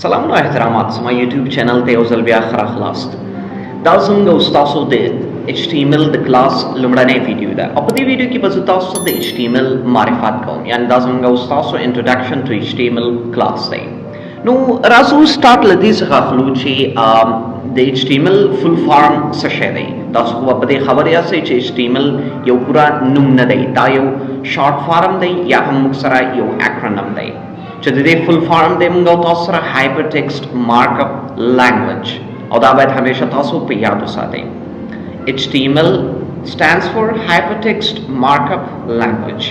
سلام و احترامات زما یوټیوب چینل ته یو ځل بیا ښه راغلاست. دا زموږ او ستاسو د HTML د کلاس لومړنۍ ویډیو ده او په دې ویډیو کې به زه تاسو ته د HTML معرفت کوم، یعنی دا زموږ او ستاسو انټروډکشن ټو HTML کلاس دی. نو راځو سټارټ له دې څخه اخلو چې د HTML فل فارم څه شی دی. تاسو خو په دې خبر یاستئ چې HTML یو پورا نوم نه دی، دا یو شارټ فارم دی یا هم موږ سره یو اکرونیم دی چې د دې فل فارم دی موږ او تاسو سره هایپر ټیکسټ مارکاپ لینګویج، او دا باید همیشه تاسو په یاد وساتئ. HTML stands for Hypertext Markup Language.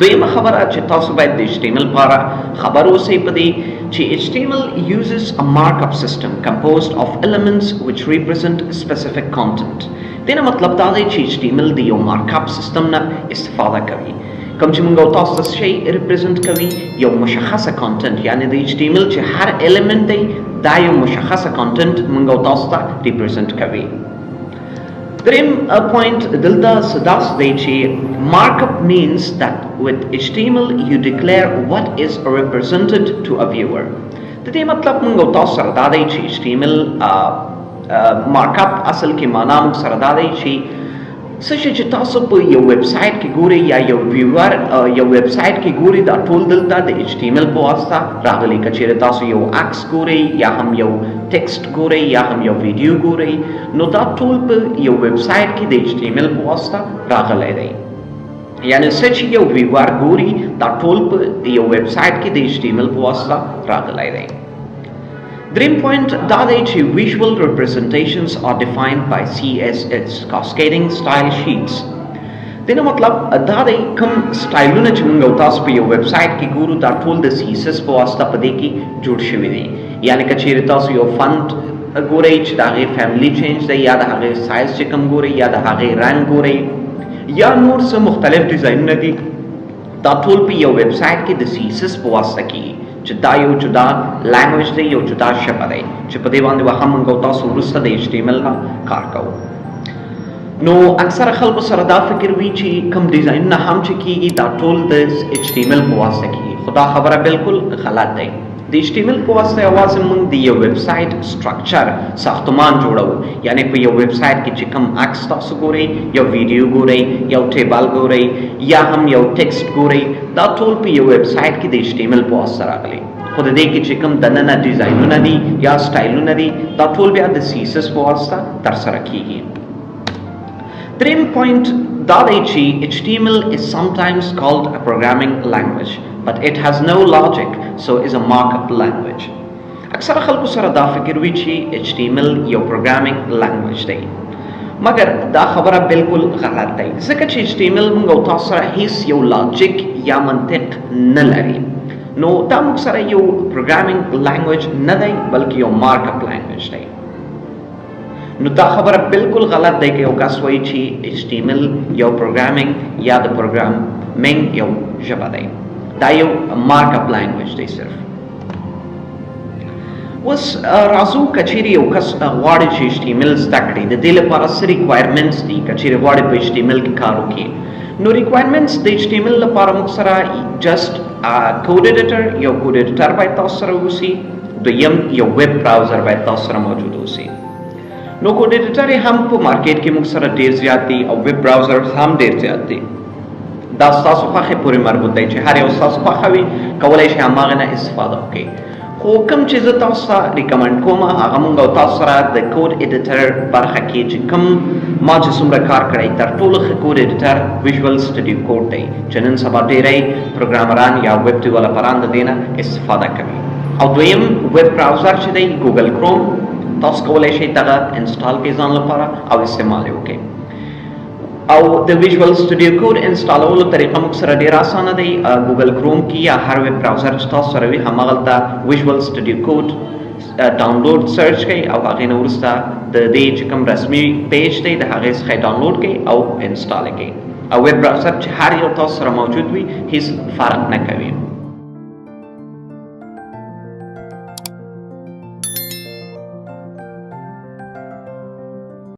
دویمه خبره چې تاسو باید د HTML لپاره خبر اوسئ په دې چې HTML uses a markup system composed of elements which represent specific content. دینه مطلب دا دی چې HTML د یو مارکاپ سیستم نه استفاده کوي کوم چې موږ او تاسو څه شی ریپرزنټ کوي، یو مشخصه کانټنټ، یعنی د HTML چې هر الیمنت دی دا یو مشخصه کانټنټ موږ او تاسو ته ریپرزنټ کوي. دریم پوینټ دلته داس دی چې markup means that with HTML you declare what is represented to a viewer. د دې مطلب موږ او تاسو سره دا دی چې HTML markup اصل کې معنا موږ سره دا دی چې څه شی چې تاسو په یو ویب سایټ کې ګورئ یا یو ویور یو ویب سایټ کې ګورئ دا ټول دلته د HTML په واسطه راغلی. که چیرې تاسو یو عکس ګورئ یا هم یو ټیکسټ ګورئ یا هم یو ویډیو ګورئ، نو دا ټول په یو ویب سایټ کې د HTML په واسطه راغلی دی. یعنی څه چې یو ویور ګوري دا ټول په یو ویب سایټ کې د HTML په واسطه راغلی دی. دریم پوینټ دا دی چې visual representations are defined by CSS cascading style sheets. دینه مطلب دا دی کوم سټایلونه چې موږ او تاسو په یو ویب سایټ کې ګورو دا ټول د CSS په واسطه په دې کې جوړ شوي دي. یعنی که چیرې تاسو یو فونټ ګورئ چې د هغې فیملی چینج دی یا د هغې سایز چې کوم ګورئ یا د هغې رنګ ګورئ یا نور څه مختلف ډیزاینونه دي، دا ټول په یو ویب سایټ کې د CSS په واسطه کېږي چې دا یو جدا لینګویج دی، یو جدا ژبه دی چې په دې باندې به هم موږ او تاسو وروسته د HTML نه کار کوو. نو اکثره خلکو سره دا فکر وي چې کوم ډیزاینونه هم چې کېږي دا ټول د HTML په واسطه کېږي، خو دا خبره بالکل غلط دی. د HTML په واسطه یوازې موږ د یو ویب سایټ سټرکچر ساختمان جوړوو. یعنی په یو ویب سایټ کې چې کوم عکس تاسو ګورئ، یو ویډیو ګورئ، یو ټیبل ګورئ یا هم یو ټیکسټ ګورئ، دا ټول په یو ویب سایټ کې د HTML په واسطه راغلي. خو د دې کې چې کوم دننه ډیزاینونه دي یا سټایلونه دي دا ټول بیا د CSS په واسطه ترسره کېږي. دریم پوینټ دا دی چې HTML is sometimes called a programming language but it has no logic so is a markup language. اکثره خلکو سره دا فکر وي چې HTML یو programming language دی، مګر دا خبره بالکل غلط دی ځکه چې HTML موږ او تاسو سره هیڅ یو لاجیک یا منطق نه لري. نو دا موږ سره یو programming language نه دی بلکې یو markup language دی. نو دا خبره بالکل غلط دی که یو کس وایي چې HTML یو پروګرامینګ یا د پروګرامینګ یو ژبه دی، دا یو مارکاپ لینګویج دی صرف. اوس راځو که چیرې یو کس غواړي چې HTML زده کړي، د دې لپاره څه ریکوایرمنټس دي که چیرې غواړي په HTML کې کار وکړي. نو ریکوایرمنټس د HTML لپاره موږ سره جسټ کوډ ایډیټر، یو کوډ ایډیټر باید تاسو سره اوسي. دویم یو ویب براوزر باید تاسو سره موجود اوسي. نو کوډ ایډیټر هم په مارکیټ کې موږ سره ډیر زیات دي او ویب براوزر هم ډیر زیات دي. دا ستاسو خوښې پورې مربوط دی چې هر یو ستاسو خوښه وي کولی شئ هماغې نه استفاده وکړئ. خو کوم چې زه تاسو ته ریکمنډ کوم هغه موږ او تاسو سره د کوډ ایډیټر برخه کې چې کوم ما چې څومره کار کړی تر ټولو ښه کوډ ایډیټر ویژوال سټوډیو کوډ دی چې نن سبا ډیری پروګرامران یا ویب ډیولپران د دې نه استفاده کوي. او دویم ویب براوزر چې دی ګوګل کروم، تاسو کولی شئ دغه انسټال کړئ ځان لپاره او استعمال یې وکړئ. او د ویژوال سټوډیو کوډ انسټالولو طریقه موږ سره ډېره اسانه دی. ګوګل کروم کې یا هر ویب براوزر چې تاسو سره وي هماغلته ویژوال سټوډیو کوډ ډاونلوډ سرچ کړئ او هغې نه وروسته د دې چې کوم رسمي پیج دی د هغې څخه یې ډاونلوډ کړئ او انسټال یې کړئ. او ویب براوزر چې هر یو تاسو سره موجود وي هیڅ فرق نه کوي.